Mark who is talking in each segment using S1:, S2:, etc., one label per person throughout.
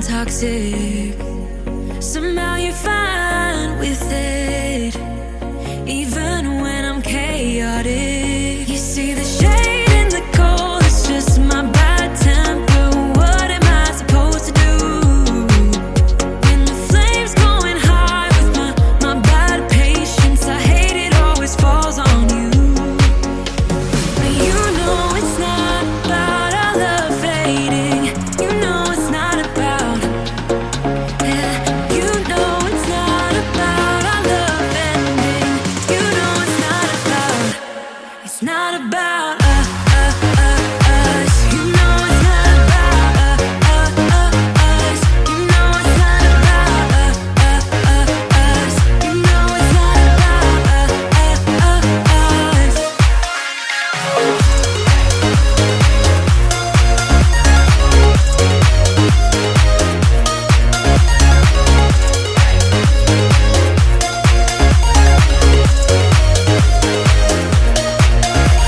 S1: toxic. Somehow you're fine with it, even when I'm chaotic. You see the shade in the cold, it's just my bad temper. What am I supposed to do when the flames going high with my bad patience? I hate it always falls on you. But you know it's not about our love fading. You know it's not about, yeah. You know it's not about our love ending. You know it's not about, it's not about us. You know it's not about us. You know it's not about us. You know it's not about us.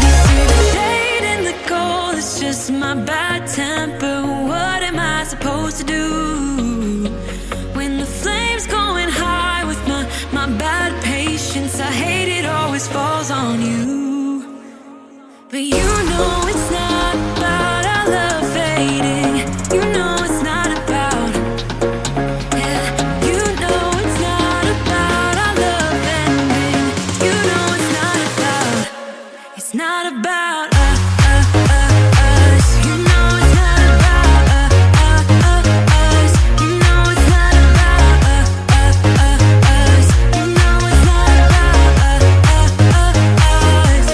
S1: You see the shade in the cold, it's just my bad temper. What am I supposed to do when the flames going high with my bad patience? I hate it always falls on you. But you know it's not about our love fading. You know it's not about, yeah. You know it's not about our love ending. You know it's not about, it's not about us. You know it's not about us. You know it's not about us. You know it's not about us.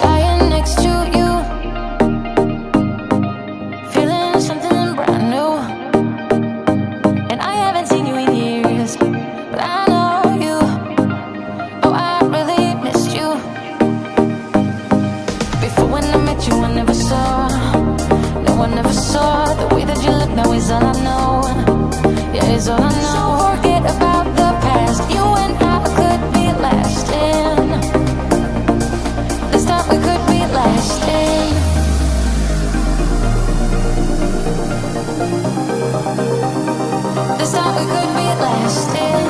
S1: Lying next to you, feeling something brand new. And I haven't seen you in years, but I know you. Oh, I really missed you. Before when I met you, I never saw, no one ever saw the way that you look now is all I know. Yeah, it's all I know. So forget about the past. You and I could be lasting. This time we could be lasting. This time we could be lasting.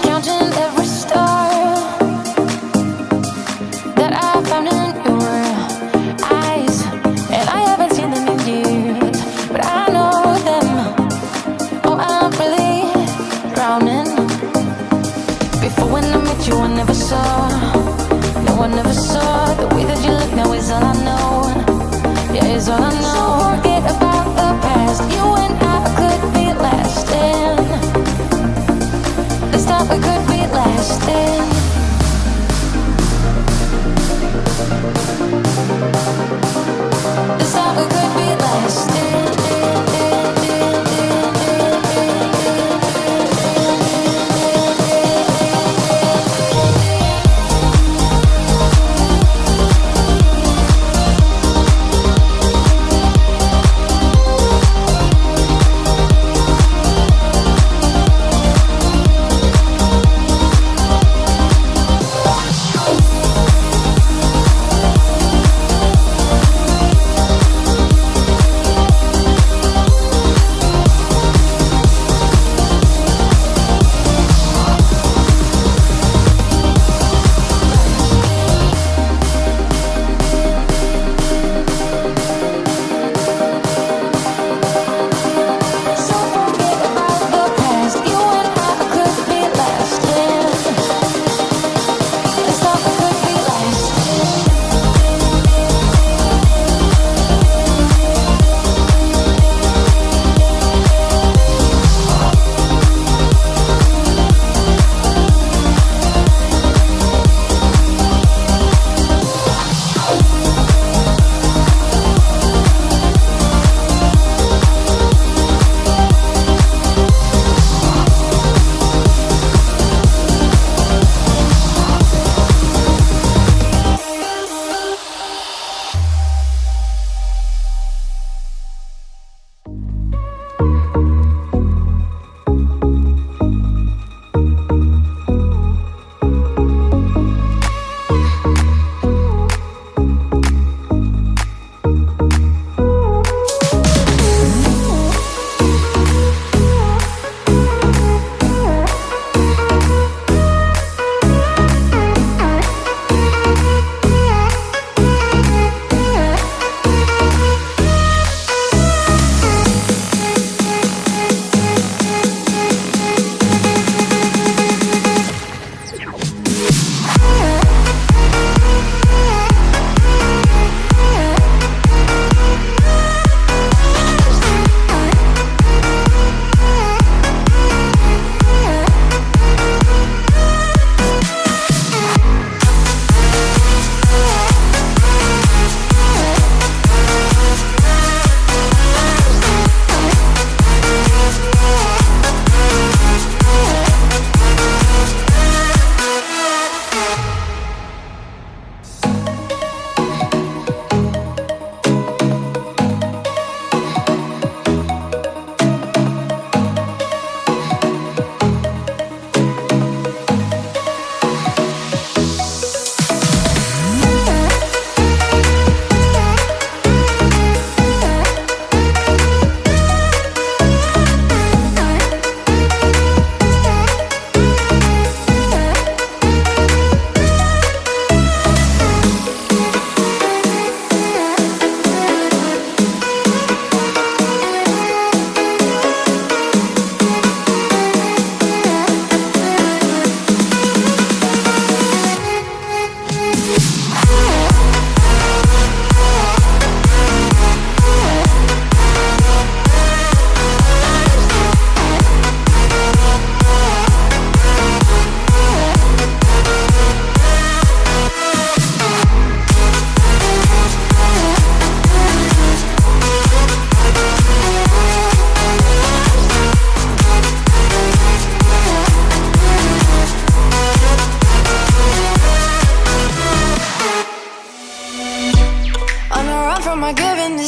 S1: Counting every star that I found in your eyes, and I haven't seen them in years, but I know them. Oh, I'm really drowning. Before when I met you, I never saw, no one ever saw the way that you look now is all I know. Yeah, it's all I know. So forget about the past. You and I could be lasting. This time we could be lasting. This time we could be lasting.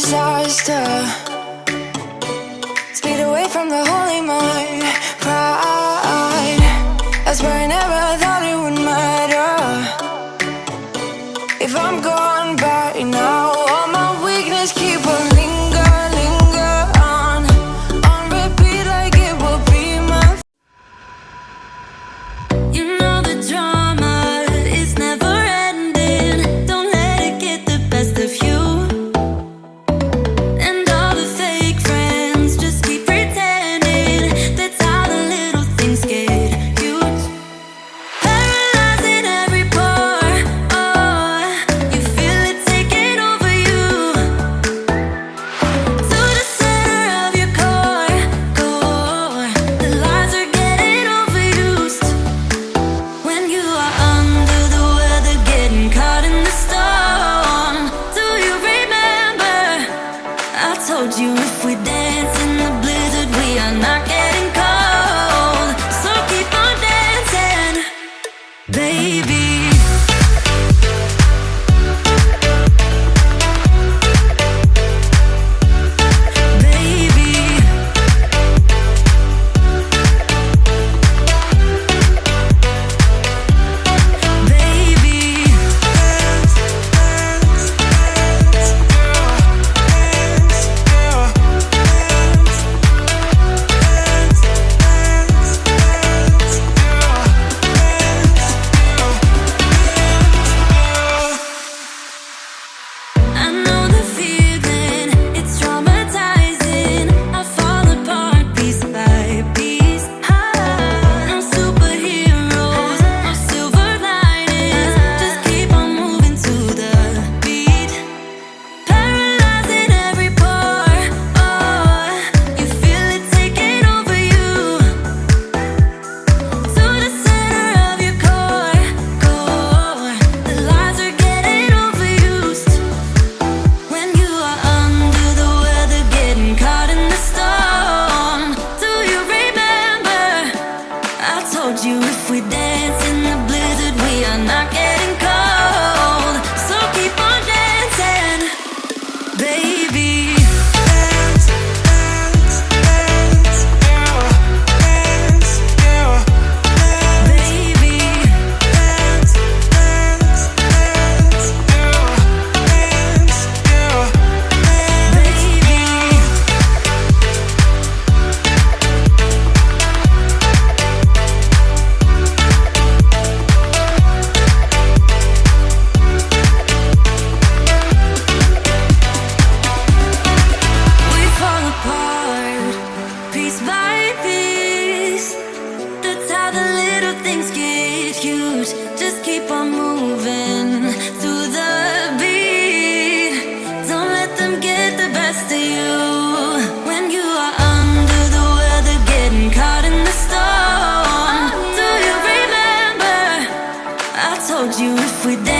S1: disaster. Speed away from the holy mind. Pride, that's where I never thought it would matter. If I'm gone by now, all my weakness keep on linger on repeat like it will be my. You know the drama is never ending. Don't let it get the best of you. And all the fake friends just keep pretending. That's how the little things get huge. Paralyzing every pore. Oh, you feel it taking over you. To the center of your core. The lies are getting overused. When you are under the weather, getting caught in the storm. Do you remember? I told you if we dance in the blizzard, we are not getting cold. So keep on dancing, baby. Baby, baby. I know the feeling, it's traumatizing. I fall apart piece by piece. No superheroes, no silver linings. Just keep on moving to the beat. Paralyzing every pore. Oh, you feel it taking over you. To the center of your core. The lies are getting overused. When you are under the weather, getting caught in the storm. Do you remember? I told you if we dance in the blizzard, we are not getting cold. So keep on dancing, baby. Baby, baby. We fall apart, piece by piece. That's how the little things get huge. Just keep on moving to the beat. Don't let them get the best of you. When you are under the weather, getting caught in the storm. Do you remember? I told you if we dance